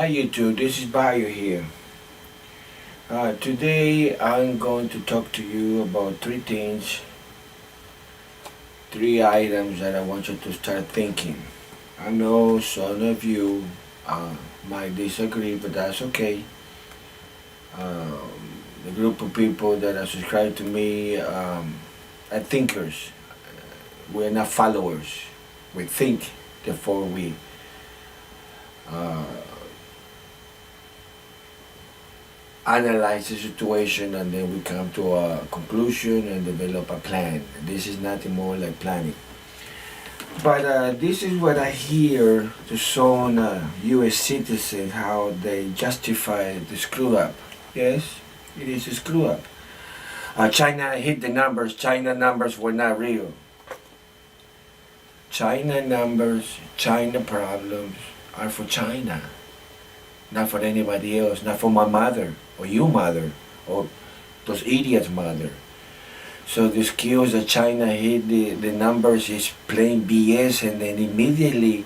Hi YouTube, this is Bayu here. Today I'm going to talk to you about three things, three items that I want you to start thinking. I know some of you might disagree, but that's okay. The group of people that are subscribed to me are thinkers. We're not followers. We think, therefore we uh, analyze the situation, and then we come to a conclusion and develop a plan. This is nothing more like planning. But this is what I hear to some U.S. citizens, how they justify the screw up. Yes, it is a screw up. China hit the numbers. China numbers were not real. China numbers, China problems are for China, not for anybody else, not for my mother, or your mother, or those idiots' mother. So the excuse that China hit the numbers is plain BS, and then immediately,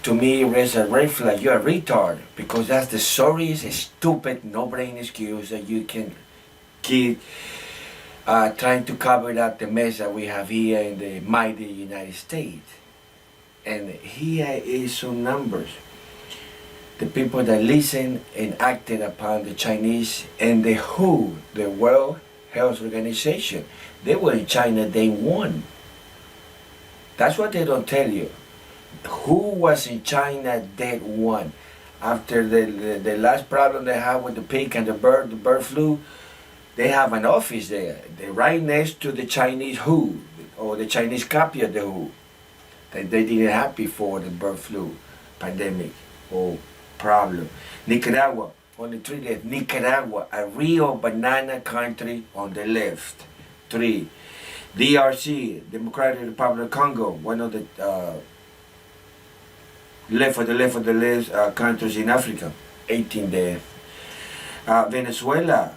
to me, raise a red flag. You're a retard, because that's the sorriest, stupid, no-brain excuse that you can give, trying to cover up the mess that we have here in the mighty United States. And here is some numbers. The people that listened and acted upon the Chinese and the WHO, the World Health Organization. They were in China day one. That's what they don't tell you. Who was in China day one? After the last problem they had with the pig and the bird flu, they have an office there. They're right next to the Chinese WHO, or the Chinese copy of the WHO. That they didn't have before the bird flu pandemic or problem. Nicaragua, only 3 days. Nicaragua, a real banana country on the left. 3. DRC, Democratic Republic of Congo, one of the left of the left countries in Africa. 18 days. Venezuela,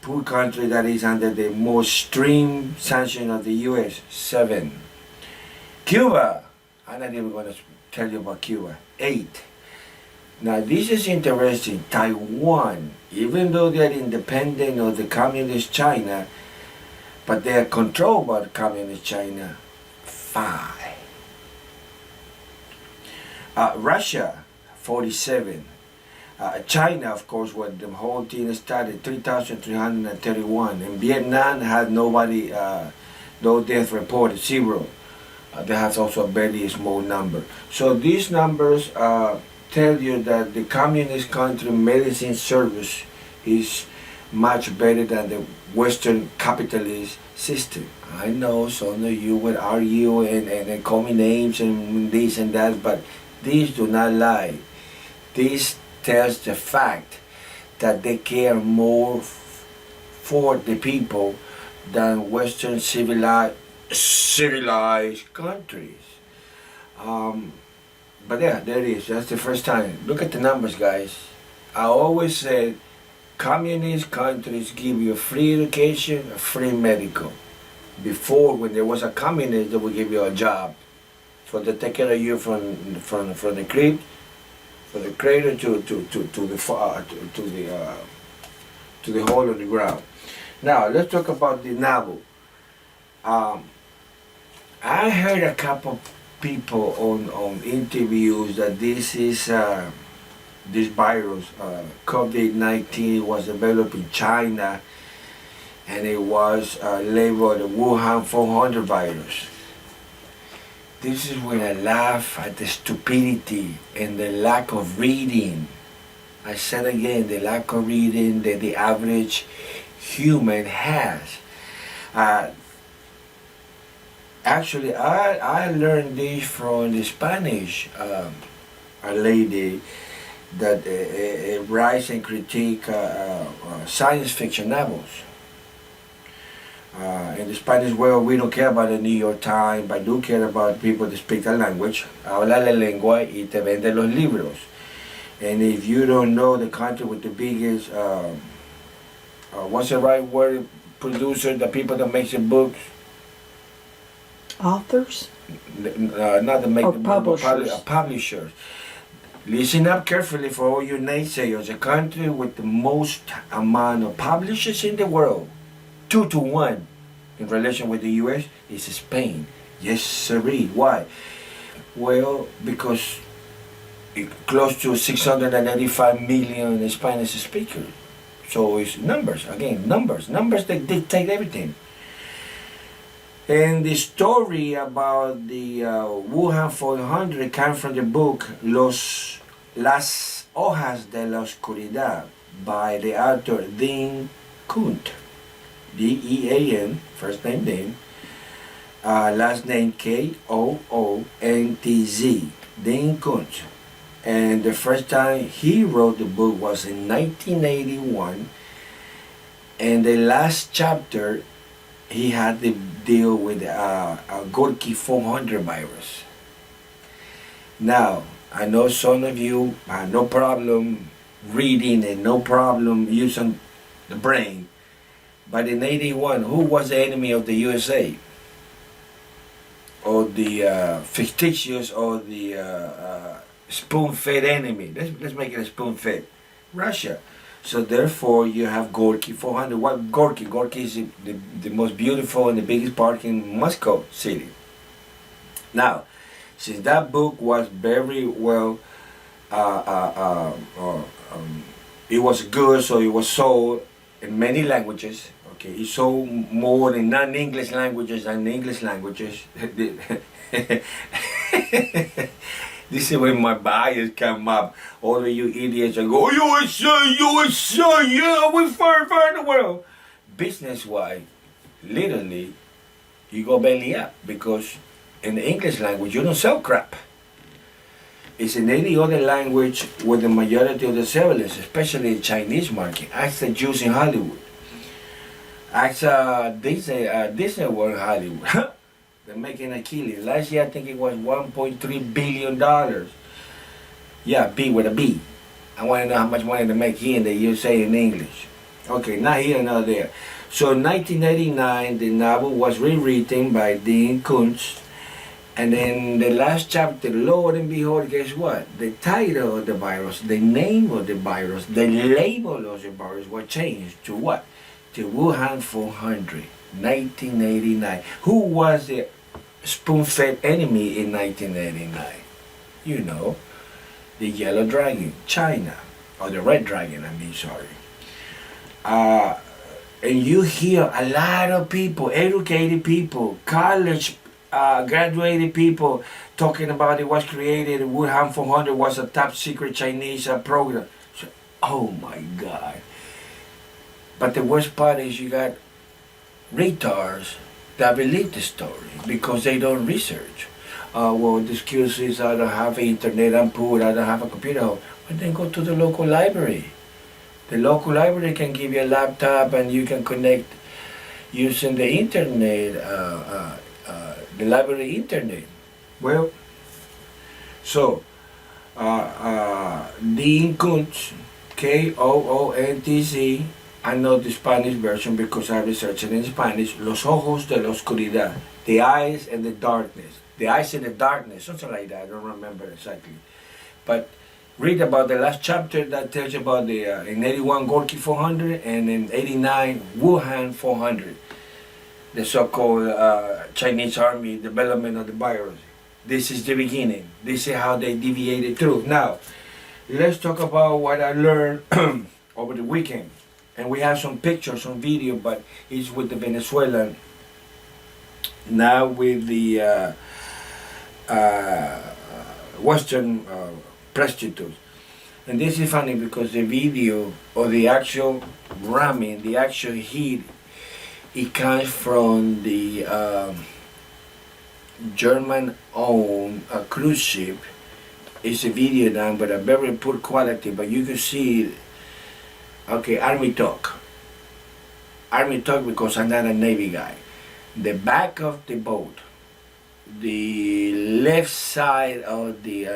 poor country that is under the most extreme sanction of the U.S. 7. Cuba, I'm not even going to tell you about Cuba. 8. Now this is interesting. Taiwan, even though they are independent of the communist China, but they are controlled by the communist China. 5. Russia, 47. China, of course, when the whole thing started, 3,331. And Vietnam had nobody, no death reported, 0. They have also a very small number. So these numbers tell you that the communist country medicine service is much better than the Western capitalist system. I know some of you would argue and call me names and this and that, but these do not lie. This tells the fact that they care more for the people than Western civilized countries. But yeah, there it is. That's the first time. Look at the numbers, guys. I always said communist countries give you free education, free medical. Before, when there was a communist, they would give you a job. So they take care of you from the crib, from the cradle to the hole in the ground. Now let's talk about the novel. I heard a couple people on interviews that this is this virus, COVID-19, was developed in China, and it was labeled the Wuhan 400 virus. This is when I laugh at the stupidity and the lack of reading. I said again, the lack of reading that the average human has. Actually, I learned this from the Spanish a lady that writes and critique science fiction novels. In the Spanish world, we don't care about the New York Times, but do care about people that speak the language. Habla la lengua y te vende los libros. And if you don't know the country with the biggest, what's the right word, producer, the people that makes the books, Authors? not the make the publishers. publishers. Listen up carefully for all you naysayers. The country with the most amount of publishers in the world, 2 to 1 in relation with the US, is Spain. Yes, sirree. Why? Well, because close to 685 million Spanish speakers. So it's numbers, again, numbers that dictate everything. And the story about the Wuhan 400 came from the book Las Hojas de la Oscuridad by the author Dean Kunt. D-E-A-N, first name Dean, last name K-O-O-N-T-Z, Dean Kunt. And the first time he wrote the book was in 1981, and the last chapter he had to deal with a Gorky 400 virus. Now, I know some of you have no problem reading and no problem using the brain, but in 81, who was the enemy of the USA? Or the fictitious or the spoon-fed enemy? Let's make it a spoon-fed. Russia. So therefore, you have Gorky 400. What Gorky? Gorky is the most beautiful and the biggest park in Moscow city. Now, since that book was very well, it was good, so it was sold in many languages. Okay, it sold more in non-English languages than English languages. This is when my bias come up. All of you idiots are go, USA, yeah, we fire in the world. Business-wise, literally, you go belly up because in the English language, you don't sell crap. It's in any other language with the majority of the sellers, especially the Chinese market. Ask the Jews in Hollywood. Ask Disney World Hollywood. They're making a killing. Last year, I think it was $1.3 billion. Yeah, B with a B. I want to know how much money they make here in the USA in English. Okay, not here, not there. So in 1989, the novel was rewritten by Dean Kuntz. And then the last chapter, Lord and behold, guess what? The title of the virus, the name of the virus, the label of the virus was changed to what? To Wuhan 400, 1989. Who was the spoon-fed enemy in 1989? You know, the yellow dragon, China, or the red dragon, sorry. And you hear a lot of people, educated people, college graduated people talking about it was created, Wuhan 400 was a top secret Chinese program. So, oh my God. But the worst part is you got retards that believe the story because they don't research. Well, the excuse is I don't have internet, I'm poor, I don't have a computer. Well, then go to the local library. The local library can give you a laptop and you can connect using the internet, the library internet. Well, so, Dean Kuntz, K-O-O-N-T-Z, I know the Spanish version because I researched it in Spanish, Los Ojos de la Oscuridad, the eyes and the darkness. The eyes and the darkness, something like that, I don't remember exactly. But read about the last chapter that tells you about the, in 81 Gorky 400 and in 89 Wuhan 400. The so-called Chinese army development of the virus. This is the beginning. This is how they deviated through. Now, let's talk about what I learned over the weekend. And we have some pictures, some video, but it's with the Venezuelan. Now with the Western prostitutes. And this is funny because the video or the actual ramming, the actual heat, it comes from the German-owned cruise ship. It's a video done, but a very poor quality, but you can see, okay, Army talk. Army talk because I'm not a Navy guy. The back of the boat, the left side of the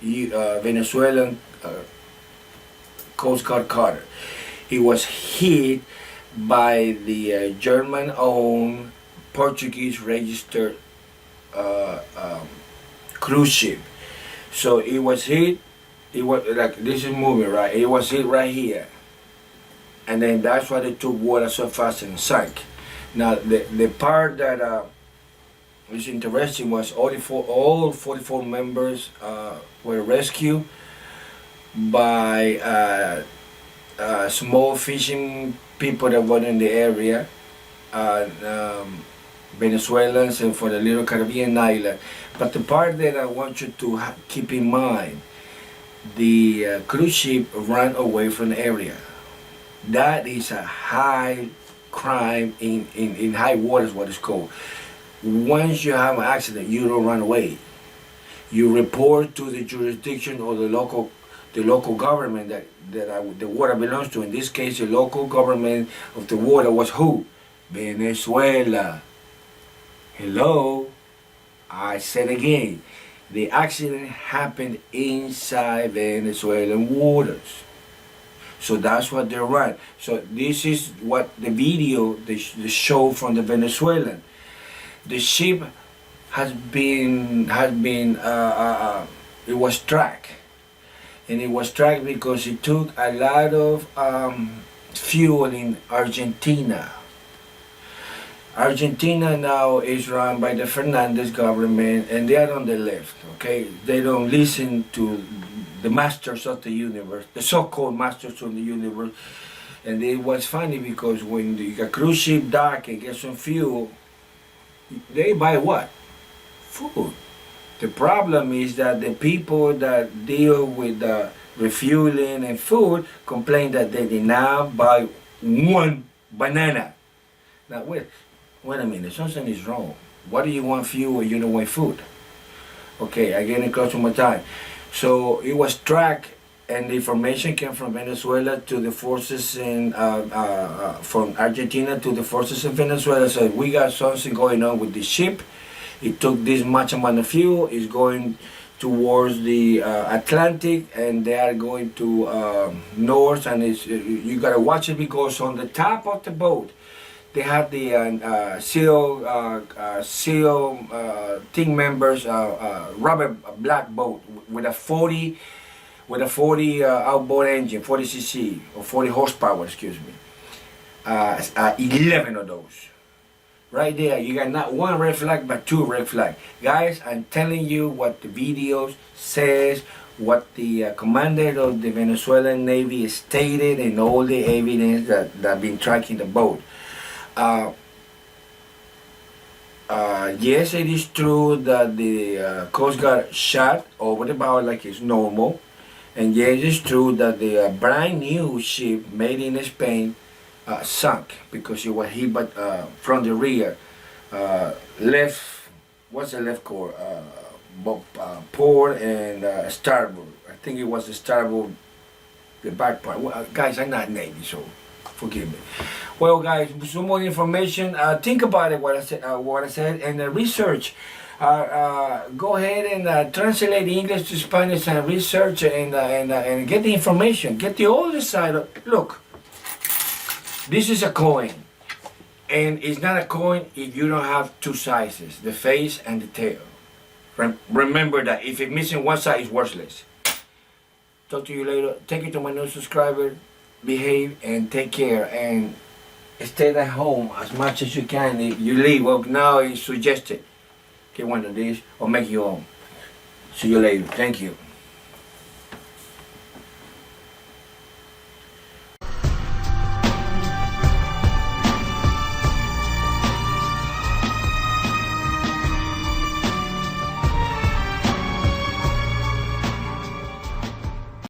Venezuelan Coast Guard cutter, it was hit by the German-owned Portuguese registered cruise ship. So it was hit. It was like this is moving right. It was hit right here, and then that's why they took water so fast and sank. Now the part that was interesting was all 44 members were rescued by small fishing people that were in the area, Venezuelans, and for the little Caribbean island. But the part that I want you to keep in mind, the cruise ship ran away from the area. That is a high crime in high waters, what it's called. Once you have an accident, you don't run away. You report to the jurisdiction or the local government that the water belongs to. In this case, the local government of the water was who? Venezuela. Hello? I said again, the accident happened inside Venezuelan waters. So that's what they run. So this is what the video, the show from the Venezuelan. The ship it was tracked. And it was tracked because it took a lot of fuel in Argentina. Argentina now is run by the Fernandez government, and they are on the left, okay? They don't listen to the masters of the universe, the so-called masters of the universe. And it was funny because when the cruise ship dock and get some fuel, they buy what? Food. The problem is that the people that deal with refueling and food complain that they did not buy one banana. Now wait a minute, something is wrong. Why do you want fuel when you don't want food? Okay, I'm getting close to my time. So it was tracked, and the information came from Venezuela to the forces in from Argentina to the forces in Venezuela. So we got something going on with the ship. It took this much amount of fuel. It's going towards the Atlantic, and they are going to north. And you gotta watch it because on the top of the boat, they have the SEAL team members, rubber black boat with a 40 outboard engine, 40 cc or 40 horsepower, excuse me. 11 of those. Right there, you got not one red flag, but two red flags. Guys, I'm telling you what the video says, what the commander of the Venezuelan Navy stated, and all the evidence that been tracking the boat. Yes, it is true that the Coast Guard shot over the bow like it's normal. And yes, it's true that the brand new ship made in Spain sunk because it was hit from the rear. Left, what's the left core? Port and starboard. I think it was the starboard, the back part. Well, guys, I'm not Navy, so forgive me. Well, guys, some more information. Think about it, what I said, and research. Go ahead and translate English to Spanish and research and get the information. Get the other side of, look, this is a coin, and it's not a coin if you don't have two sizes, the face and the tail. Remember that. If it's missing one side, it's worthless. Talk to you later. Take it to my new subscriber. Behave and take care and stay at home as much as you can. If you leave, well, now it's suggested. Get one of these or make your own. See you later. Thank you.